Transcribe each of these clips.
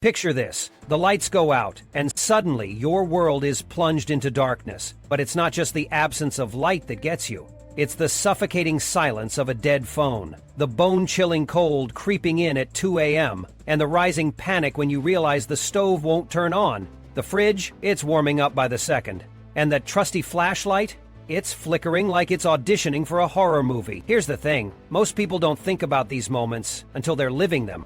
Picture this. The lights go out, and suddenly your world is plunged into darkness. But it's not just the absence of light that gets you. It's the suffocating silence of a dead phone, the bone-chilling cold creeping in at 2 a.m., and the rising panic when you realize the stove won't turn on. The fridge, it's warming up by the second. And that trusty flashlight? It's flickering like it's auditioning for a horror movie. Here's the thing. Most people don't think about these moments until they're living them.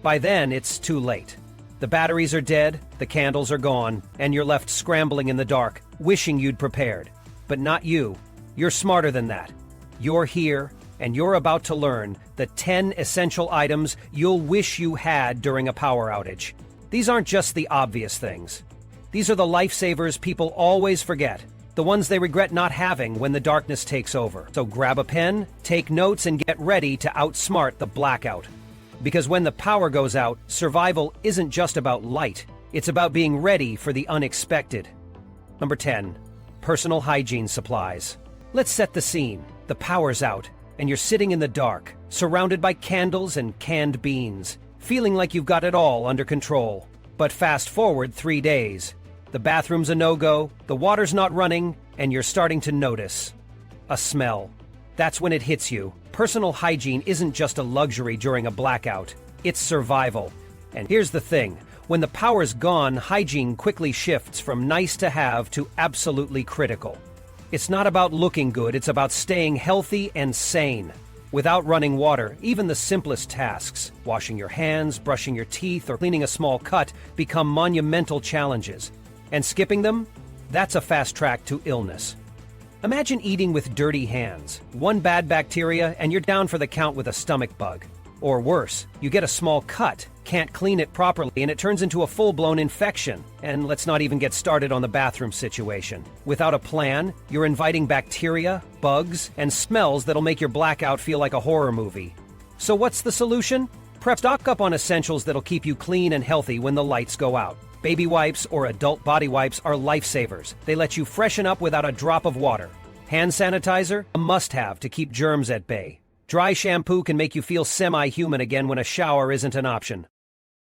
By then, it's too late. The batteries are dead, the candles are gone, and you're left scrambling in the dark, wishing you'd prepared. But not you. You're smarter than that. You're here, and you're about to learn the 10 essential items you'll wish you had during a power outage. These aren't just the obvious things. These are the lifesavers people always forget, the ones they regret not having when the darkness takes over. So grab a pen, take notes, and get ready to outsmart the blackout. Because when the power goes out, survival isn't just about light. It's about being ready for the unexpected. Number 10. Personal hygiene supplies. Let's set the scene. The power's out, and you're sitting in the dark, surrounded by candles and canned beans, feeling like you've got it all under control. But fast forward 3 days. The bathroom's a no-go, the water's not running, and you're starting to notice a smell. That's when it hits you. Personal hygiene isn't just a luxury during a blackout. It's survival. And here's the thing. When the power's gone, hygiene quickly shifts from nice to have to absolutely critical. It's not about looking good, it's about staying healthy and sane. Without running water, even the simplest tasks, washing your hands, brushing your teeth, or cleaning a small cut, become monumental challenges. And skipping them? That's a fast track to illness. Imagine eating with dirty hands. One bad bacteria and you're down for the count with a stomach bug. Or worse, you get a small cut, can't clean it properly, and it turns into a full-blown infection. And let's not even get started on the bathroom situation. Without a plan, you're inviting bacteria, bugs, and smells that'll make your blackout feel like a horror movie. So what's the solution? Stock up on essentials that'll keep you clean and healthy when the lights go out. Baby wipes or adult body wipes are lifesavers. They let you freshen up without a drop of water. Hand sanitizer, a must-have to keep germs at bay. Dry shampoo can make you feel semi-human again when a shower isn't an option.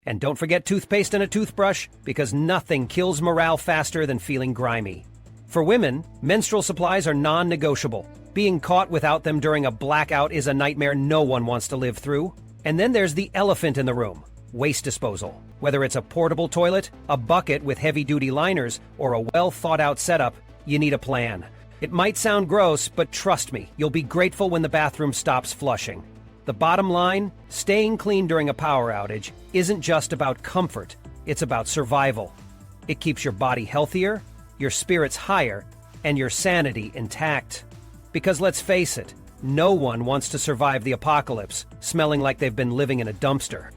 And don't forget toothpaste and a toothbrush, because nothing kills morale faster than feeling grimy. For women, menstrual supplies are non-negotiable. Being caught without them during a blackout is a nightmare no one wants to live through. And then there's the elephant in the room. Waste disposal. Whether it's a portable toilet, a bucket with heavy-duty liners, or a well-thought-out setup, you need a plan. It might sound gross, but trust me, you'll be grateful when the bathroom stops flushing. The bottom line, staying clean during a power outage isn't just about comfort, it's about survival. It keeps your body healthier, your spirits higher, and your sanity intact. Because let's face it, no one wants to survive the apocalypse, smelling like they've been living in a dumpster.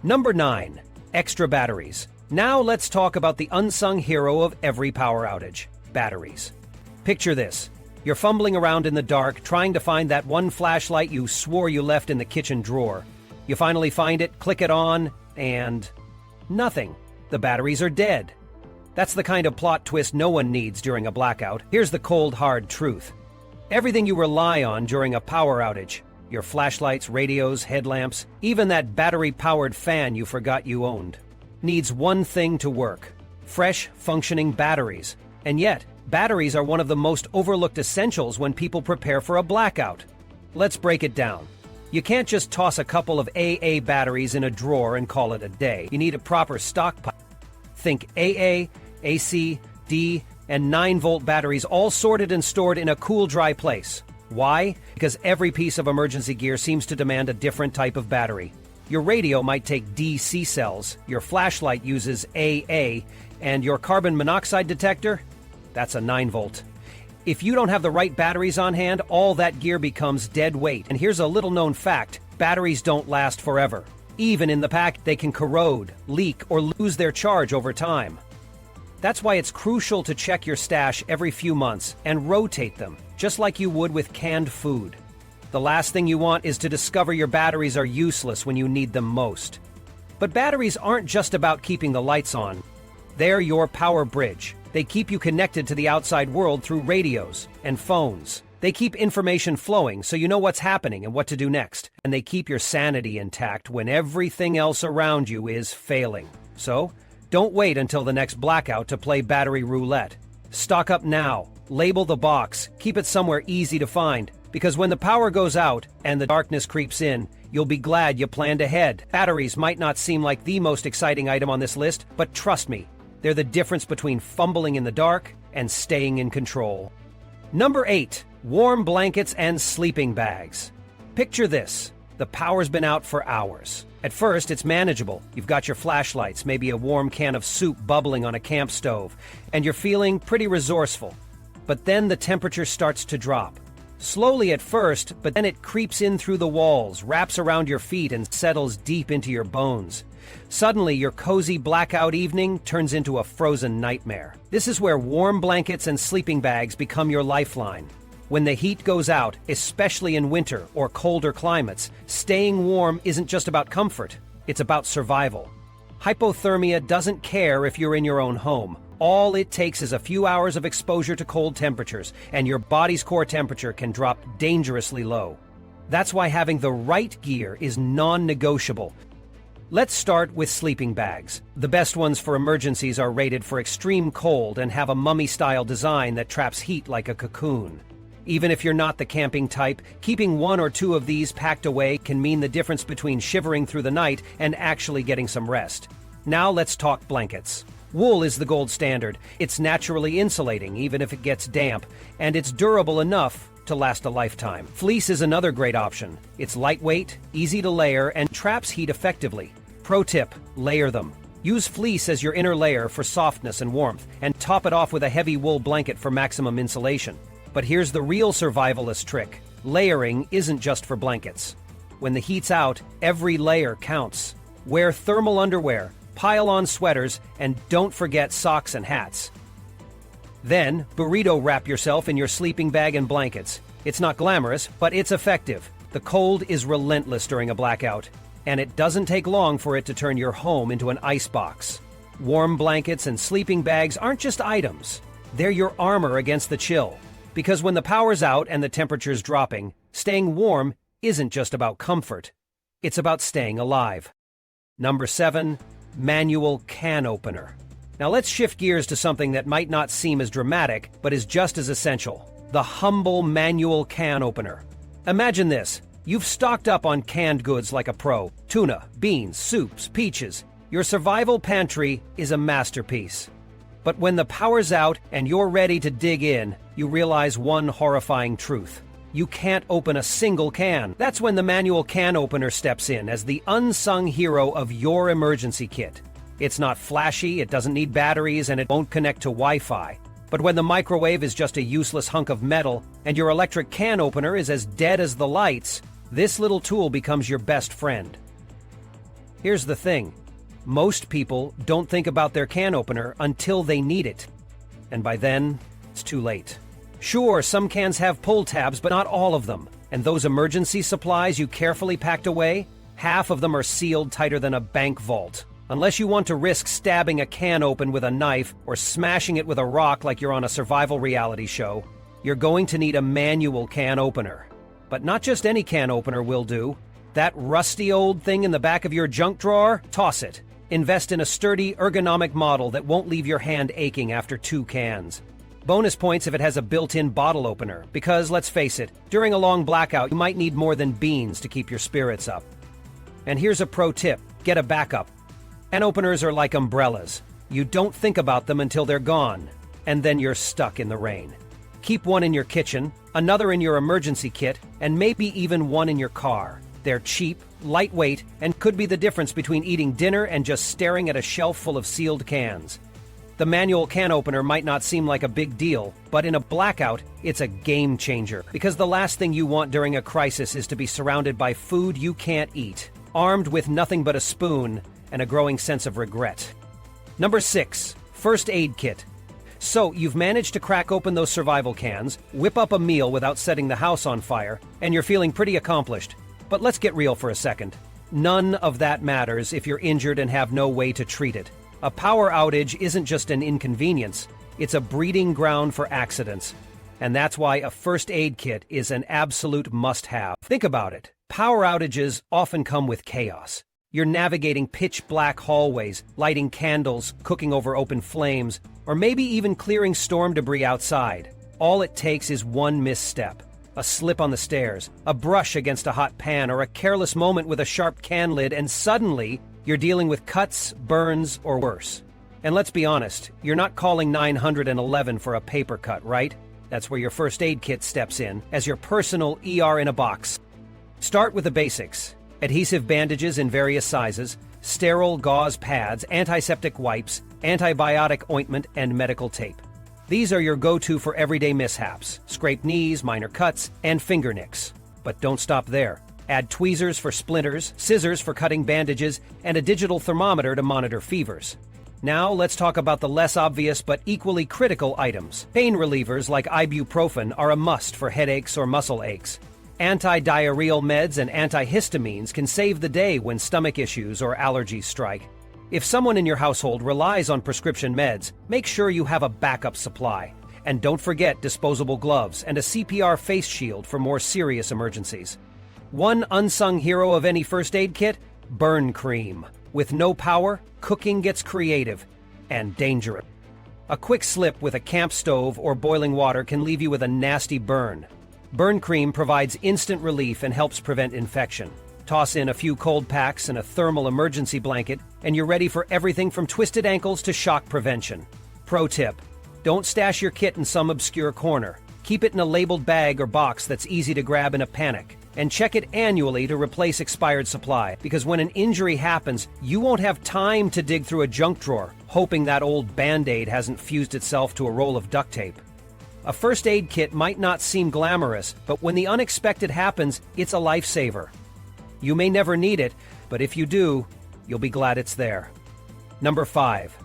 Number 9. Extra batteries. Now let's talk about the unsung hero of every power outage. Batteries. Picture this. You're fumbling around in the dark, trying to find that one flashlight you swore you left in the kitchen drawer. You finally find it, click it on, and nothing. The batteries are dead. That's the kind of plot twist no one needs during a blackout. Here's the cold, hard truth. Everything you rely on during a power outage, your flashlights, radios, headlamps, even that battery-powered fan you forgot you owned, needs one thing to work: fresh, functioning batteries. And yet, batteries are one of the most overlooked essentials when people prepare for a blackout. Let's break it down. You can't just toss a couple of AA batteries in a drawer and call it a day. You need a proper stockpile. Think AA, AC, D, and 9-volt batteries all sorted and stored in a cool, dry place. Why? Because every piece of emergency gear seems to demand a different type of battery. Your radio might take DC cells, your flashlight uses AA, and your carbon monoxide detector? That's a 9-volt. If you don't have the right batteries on hand, all that gear becomes dead weight. And here's a little-known fact: batteries don't last forever. Even in the pack, they can corrode, leak, or lose their charge over time. That's why it's crucial to check your stash every few months and rotate them, just like you would with canned food. The last thing you want is to discover your batteries are useless when you need them most. But batteries aren't just about keeping the lights on. They're your power bridge. They keep you connected to the outside world through radios and phones. They keep information flowing so you know what's happening and what to do next. And they keep your sanity intact when everything else around you is failing. So, don't wait until the next blackout to play battery roulette. Stock up now, label the box, keep it somewhere easy to find, because when the power goes out and the darkness creeps in, you'll be glad you planned ahead. Batteries might not seem like the most exciting item on this list, but trust me, they're the difference between fumbling in the dark and staying in control. Number 8. Warm blankets and sleeping bags. Picture this. The power's been out for hours. At first, it's manageable. You've got your flashlights, maybe a warm can of soup bubbling on a camp stove, and you're feeling pretty resourceful. But then the temperature starts to drop. Slowly at first, but then it creeps in through the walls, wraps around your feet, and settles deep into your bones. Suddenly, your cozy blackout evening turns into a frozen nightmare. This is where warm blankets and sleeping bags become your lifeline. When the heat goes out, especially in winter or colder climates, staying warm isn't just about comfort, it's about survival. Hypothermia doesn't care if you're in your own home. All it takes is a few hours of exposure to cold temperatures, and your body's core temperature can drop dangerously low. That's why having the right gear is non-negotiable. Let's start with sleeping bags. The best ones for emergencies are rated for extreme cold and have a mummy-style design that traps heat like a cocoon. Even if you're not the camping type, keeping one or two of these packed away can mean the difference between shivering through the night and actually getting some rest. Now let's talk blankets. Wool is the gold standard. It's naturally insulating, even if it gets damp, and it's durable enough to last a lifetime. Fleece is another great option. It's lightweight, easy to layer, and traps heat effectively. Pro tip, layer them. Use fleece as your inner layer for softness and warmth, and top it off with a heavy wool blanket for maximum insulation. But here's the real survivalist trick. Layering isn't just for blankets. When the heat's out, every layer counts. Wear thermal underwear, pile on sweaters, and don't forget socks and hats. Then, burrito wrap yourself in your sleeping bag and blankets. It's not glamorous, but it's effective. The cold is relentless during a blackout, and it doesn't take long for it to turn your home into an icebox. Warm blankets and sleeping bags aren't just items. They're your armor against the chill. Because when the power's out and the temperature's dropping, staying warm isn't just about comfort. It's about staying alive. Number 7. Manual can opener. Now let's shift gears to something that might not seem as dramatic, but is just as essential. The humble manual can opener. Imagine this. You've stocked up on canned goods like a pro. Tuna, beans, soups, peaches. Your survival pantry is a masterpiece. But when the power's out and you're ready to dig in, you realize one horrifying truth. You can't open a single can. That's when the manual can opener steps in as the unsung hero of your emergency kit. It's not flashy, it doesn't need batteries, and it won't connect to Wi-Fi. But when the microwave is just a useless hunk of metal and your electric can opener is as dead as the lights, this little tool becomes your best friend. Here's the thing. Most people don't think about their can opener until they need it. And by then, it's too late. Sure, some cans have pull tabs, but not all of them. And those emergency supplies you carefully packed away, half of them are sealed tighter than a bank vault. Unless you want to risk stabbing a can open with a knife or smashing it with a rock like you're on a survival reality show, you're going to need a manual can opener. But not just any can opener will do. That rusty old thing in the back of your junk drawer? Toss it. Invest in a sturdy, ergonomic model that won't leave your hand aching after 2 cans. Bonus points if it has a built-in bottle opener, because let's face it, during a long blackout, you might need more than beans to keep your spirits up. And here's a pro tip, get a backup. Can openers are like umbrellas. You don't think about them until they're gone, and then you're stuck in the rain. Keep one in your kitchen, another in your emergency kit, and maybe even one in your car. They're cheap, lightweight, and could be the difference between eating dinner and just staring at a shelf full of sealed cans. The manual can opener might not seem like a big deal, but in a blackout, it's a game changer, because the last thing you want during a crisis is to be surrounded by food you can't eat, armed with nothing but a spoon and a growing sense of regret. Number 6. First aid kit. So, you've managed to crack open those survival cans, whip up a meal without setting the house on fire, and you're feeling pretty accomplished. But let's get real for a second. None of that matters if you're injured and have no way to treat it. A power outage isn't just an inconvenience, it's a breeding ground for accidents. And that's why a first aid kit is an absolute must-have. Think about it. Power outages often come with chaos. You're navigating pitch-black hallways, lighting candles, cooking over open flames, or maybe even clearing storm debris outside. All it takes is one misstep. A slip on the stairs, a brush against a hot pan, or a careless moment with a sharp can lid, and suddenly you're dealing with cuts, burns, or worse. And let's be honest, you're not calling 911 for a paper cut, right? That's where your first aid kit steps in, as your personal ER in a box. Start with the basics. Adhesive bandages in various sizes, sterile gauze pads, antiseptic wipes, antibiotic ointment, and medical tape. These are your go-to for everyday mishaps, scraped knees, minor cuts, and finger nicks. But don't stop there. Add tweezers for splinters, scissors for cutting bandages, and a digital thermometer to monitor fevers. Now let's talk about the less obvious but equally critical items. Pain relievers like ibuprofen are a must for headaches or muscle aches. Anti-diarrheal meds and antihistamines can save the day when stomach issues or allergies strike. If someone in your household relies on prescription meds, make sure you have a backup supply. And don't forget disposable gloves and a CPR face shield for more serious emergencies. One unsung hero of any first aid kit? Burn cream. With no power, cooking gets creative and dangerous. A quick slip with a camp stove or boiling water can leave you with a nasty burn. Burn cream provides instant relief and helps prevent infection. Toss in a few cold packs and a thermal emergency blanket, and you're ready for everything from twisted ankles to shock prevention. Pro tip: don't stash your kit in some obscure corner. Keep it in a labeled bag or box that's easy to grab in a panic. And check it annually to replace expired supply, because when an injury happens, you won't have time to dig through a junk drawer, hoping that old Band-Aid hasn't fused itself to a roll of duct tape. A first aid kit might not seem glamorous, but when the unexpected happens, it's a lifesaver. You may never need it, but if you do, you'll be glad it's there. Number 5.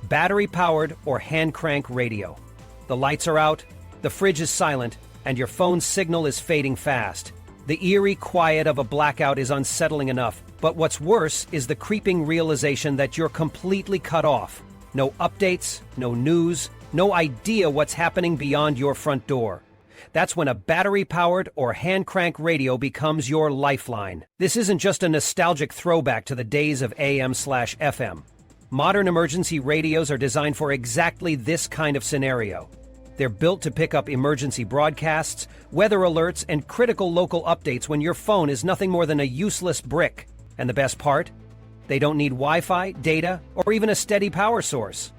Battery-powered or hand-crank radio. The lights are out, the fridge is silent, and your phone's signal is fading fast. The eerie quiet of a blackout is unsettling enough, but what's worse is the creeping realization that you're completely cut off. No updates, no news, no idea what's happening beyond your front door. That's when a battery-powered or hand-crank radio becomes your lifeline. This isn't just a nostalgic throwback to the days of AM/FM. Modern emergency radios are designed for exactly this kind of scenario. They're built to pick up emergency broadcasts, weather alerts, and critical local updates when your phone is nothing more than a useless brick. And the best part? They don't need Wi-Fi, data, or even a steady power source.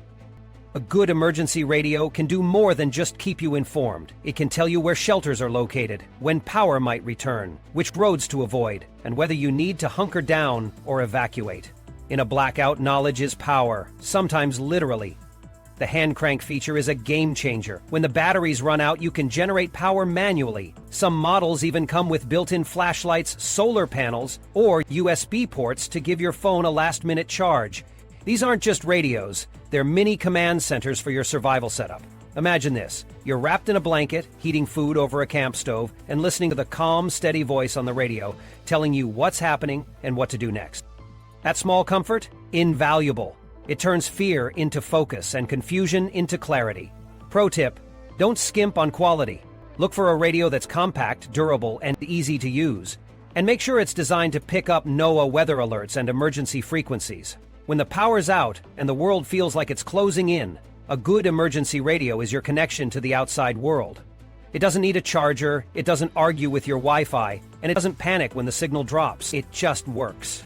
A good emergency radio can do more than just keep you informed. It can tell you where shelters are located, when power might return, which roads to avoid, and whether you need to hunker down or evacuate. In a blackout, knowledge is power, sometimes literally. The hand crank feature is a game changer. When the batteries run out, you can generate power manually. Some models even come with built-in flashlights, solar panels, or USB ports to give your phone a last-minute charge. These aren't just radios, they're mini command centers for your survival setup. Imagine this: you're wrapped in a blanket, heating food over a camp stove, and listening to the calm, steady voice on the radio telling you what's happening and what to do next. That small comfort? Invaluable. It turns fear into focus and confusion into clarity. Pro tip: don't skimp on quality. Look for a radio that's compact, durable, and easy to use. And make sure it's designed to pick up NOAA weather alerts and emergency frequencies. When the power's out and the world feels like it's closing in, a good emergency radio is your connection to the outside world. It doesn't need a charger, it doesn't argue with your Wi-Fi, and it doesn't panic when the signal drops. It just works.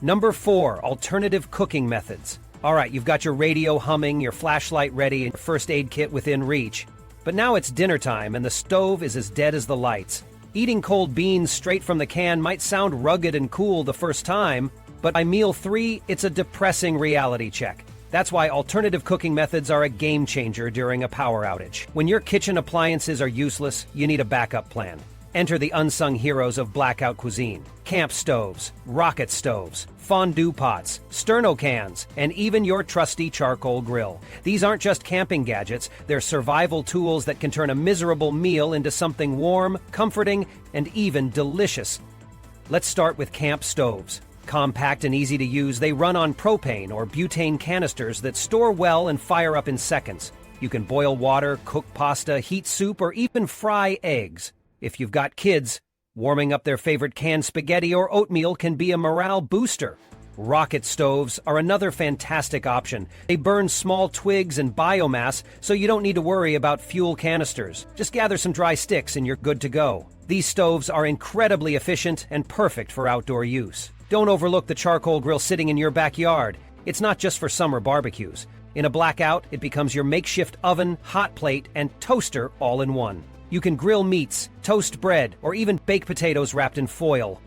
Number 4, alternative cooking methods. All right, you've got your radio humming, your flashlight ready, and your first aid kit within reach. But now it's dinner time and the stove is as dead as the lights. Eating cold beans straight from the can might sound rugged and cool the first time, but by meal 3, it's a depressing reality check. That's why alternative cooking methods are a game changer during a power outage. When your kitchen appliances are useless, you need a backup plan. Enter the unsung heroes of blackout cuisine: camp stoves, rocket stoves, fondue pots, sterno cans, and even your trusty charcoal grill. These aren't just camping gadgets, they're survival tools that can turn a miserable meal into something warm, comforting, and even delicious. Let's start with camp stoves. Compact and easy to use, they run on propane or butane canisters that store well and fire up in seconds. You can boil water, cook pasta, heat soup, or even fry eggs. If you've got kids, Warming up their favorite canned spaghetti or oatmeal can be a morale booster. Rocket stoves are another fantastic option. They burn small twigs and biomass, so you don't need to worry about fuel canisters. Just gather some dry sticks and you're good to go. These stoves are incredibly efficient and perfect for outdoor use. Don't overlook the charcoal grill sitting in your backyard. It's not just for summer barbecues. In a blackout, it becomes your makeshift oven, hot plate, and toaster all in one. You can grill meats, toast bread, or even bake potatoes wrapped in foil.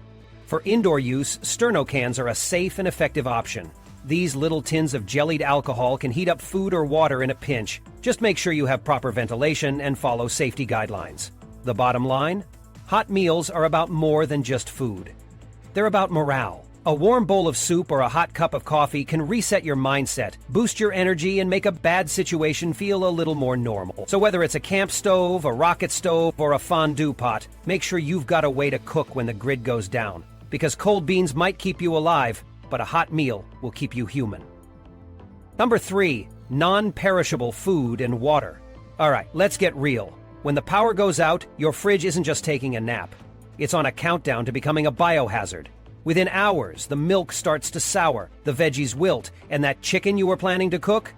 For indoor use, sterno cans are a safe and effective option. These little tins of jellied alcohol can heat up food or water in a pinch. Just make sure you have proper ventilation and follow safety guidelines. The bottom line? Hot meals are about more than just food. They're about morale. A warm bowl of soup or a hot cup of coffee can reset your mindset, boost your energy, and make a bad situation feel a little more normal. So whether it's a camp stove, a rocket stove, or a fondue pot, make sure you've got a way to cook when the grid goes down. Because cold beans might keep you alive, but a hot meal will keep you human. Number 3, non-perishable food and water. All right, let's get real. When the power goes out, your fridge isn't just taking a nap. It's on a countdown to becoming a biohazard. Within hours, the milk starts to sour, the veggies wilt, and that chicken you were planning to cook?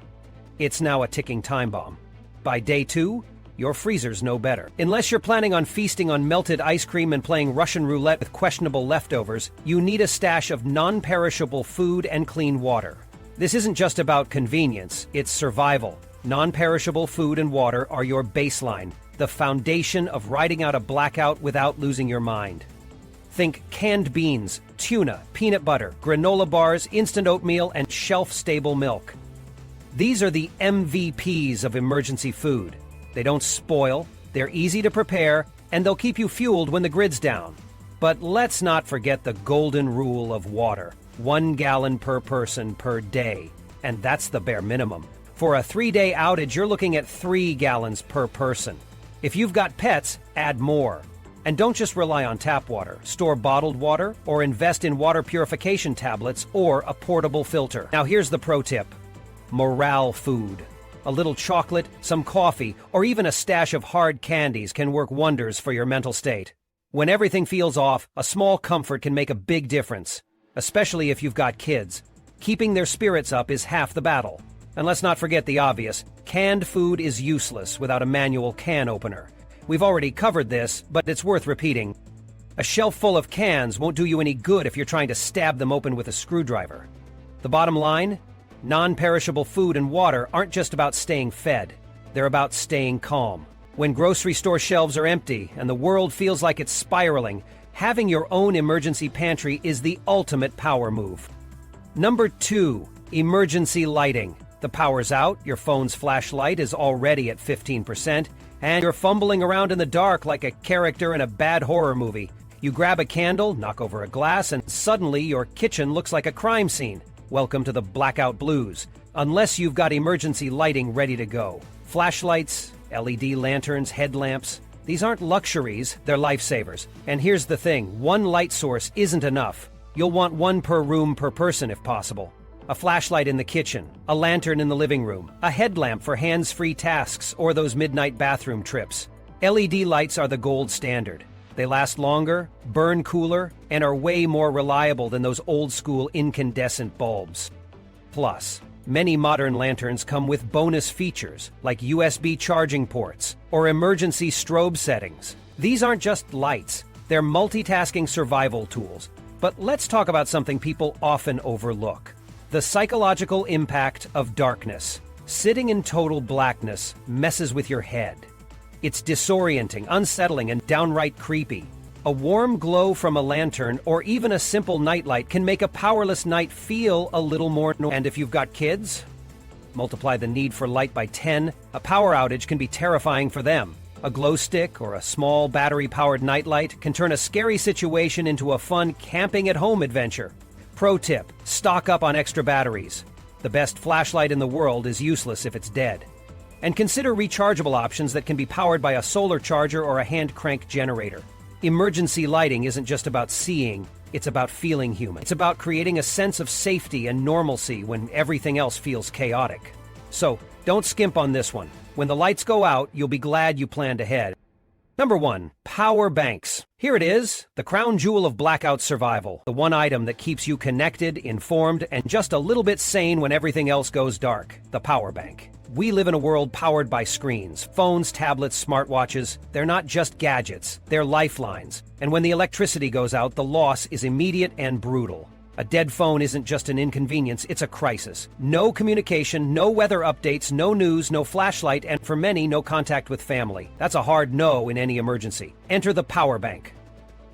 It's now a ticking time bomb. By day 2, your freezer's no better. Unless you're planning on feasting on melted ice cream and playing Russian roulette with questionable leftovers, you need a stash of non-perishable food and clean water. This isn't just about convenience, it's survival. Non-perishable food and water are your baseline, the foundation of riding out a blackout without losing your mind. Think canned beans, tuna, peanut butter, granola bars, instant oatmeal, and shelf-stable milk. These are the MVPs of emergency food. They don't spoil, they're easy to prepare, and they'll keep you fueled when the grid's down. But let's not forget the golden rule of water. 1 gallon per person per day. And that's the bare minimum. For a 3-day outage, you're looking at 3 gallons per person. If you've got pets, add more. And don't just rely on tap water. Store bottled water or invest in water purification tablets or a portable filter. Now here's the pro tip. Morale food. A little chocolate, some coffee, or even a stash of hard candies can work wonders for your mental state. When everything feels off, a small comfort can make a big difference. Especially if you've got kids. Keeping their spirits up is half the battle. And let's not forget the obvious. Canned food is useless without a manual can opener. We've already covered this, but it's worth repeating. A shelf full of cans won't do you any good if you're trying to stab them open with a screwdriver. The bottom line? Non-perishable food and water aren't just about staying fed. They're about staying calm. When grocery store shelves are empty and the world feels like it's spiraling, having your own emergency pantry is the ultimate power move. Number 2, emergency lighting. The power's out, your phone's flashlight is already at 15%, and you're fumbling around in the dark like a character in a bad horror movie. You grab a candle, knock over a glass, and suddenly your kitchen looks like a crime scene. Welcome to the blackout blues, unless you've got emergency lighting ready to go. Flashlights, LED lanterns, headlamps. These aren't luxuries, they're lifesavers. And here's the thing, one light source isn't enough. You'll want 1 per room per person if possible. A flashlight in the kitchen, a lantern in the living room, a headlamp for hands-free tasks or those midnight bathroom trips. LED lights are the gold standard. They last longer, burn cooler, and are way more reliable than those old-school incandescent bulbs. Plus, many modern lanterns come with bonus features like USB charging ports or emergency strobe settings. These aren't just lights, they're multitasking survival tools. But let's talk about something people often overlook. The psychological impact of darkness. Sitting in total blackness messes with your head. It's disorienting, unsettling, and downright creepy. A warm glow from a lantern or even a simple nightlight can make a powerless night feel a little more normal. And if you've got kids, multiply the need for light by 10. A power outage can be terrifying for them. A glow stick or a small battery-powered nightlight can turn a scary situation into a fun camping-at-home adventure. Pro tip, stock up on extra batteries. The best flashlight in the world is useless if it's dead. And consider rechargeable options that can be powered by a solar charger or a hand crank generator. Emergency lighting isn't just about seeing, it's about feeling human. It's about creating a sense of safety and normalcy when everything else feels chaotic. So, don't skimp on this one. When the lights go out, you'll be glad you planned ahead. Number 1. Power banks. Here it is, the crown jewel of blackout survival, the one item that keeps you connected, informed, and just a little bit sane when everything else goes dark, the power bank. We live in a world powered by screens, phones, tablets, smartwatches. They're not just gadgets, they're lifelines. And when the electricity goes out, the loss is immediate and brutal. A dead phone isn't just an inconvenience, it's a crisis. No communication, no weather updates, no news, no flashlight, and for many, no contact with family. That's a hard no in any emergency. Enter the power bank.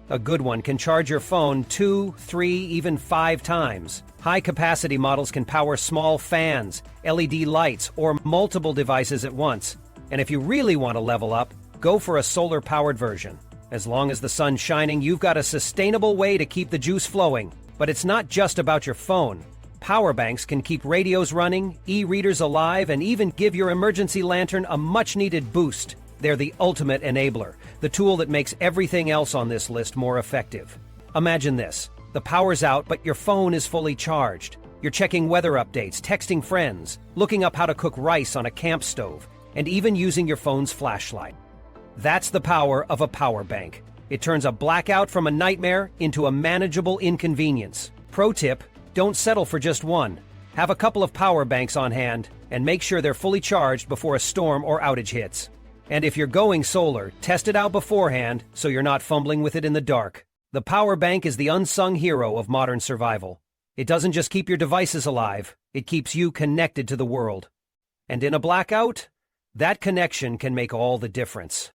A good one can charge your phone 2, 3, even 5 times. High-capacity models can power small fans, LED lights, or multiple devices at once. And if you really want to level up, go for a solar-powered version. As long as the sun's shining, you've got a sustainable way to keep the juice flowing. But it's not just about your phone. Power banks can keep radios running, e-readers alive, and even give your emergency lantern a much-needed boost. They're the ultimate enabler, the tool that makes everything else on this list more effective. Imagine this. The power's out, but your phone is fully charged. You're checking weather updates, texting friends, looking up how to cook rice on a camp stove, and even using your phone's flashlight. That's the power of a power bank. It turns a blackout from a nightmare into a manageable inconvenience. Pro tip, don't settle for just one. Have a couple of power banks on hand, and make sure they're fully charged before a storm or outage hits. And if you're going solar, test it out beforehand so you're not fumbling with it in the dark. The power bank is the unsung hero of modern survival. It doesn't just keep your devices alive, it keeps you connected to the world. And in a blackout, that connection can make all the difference.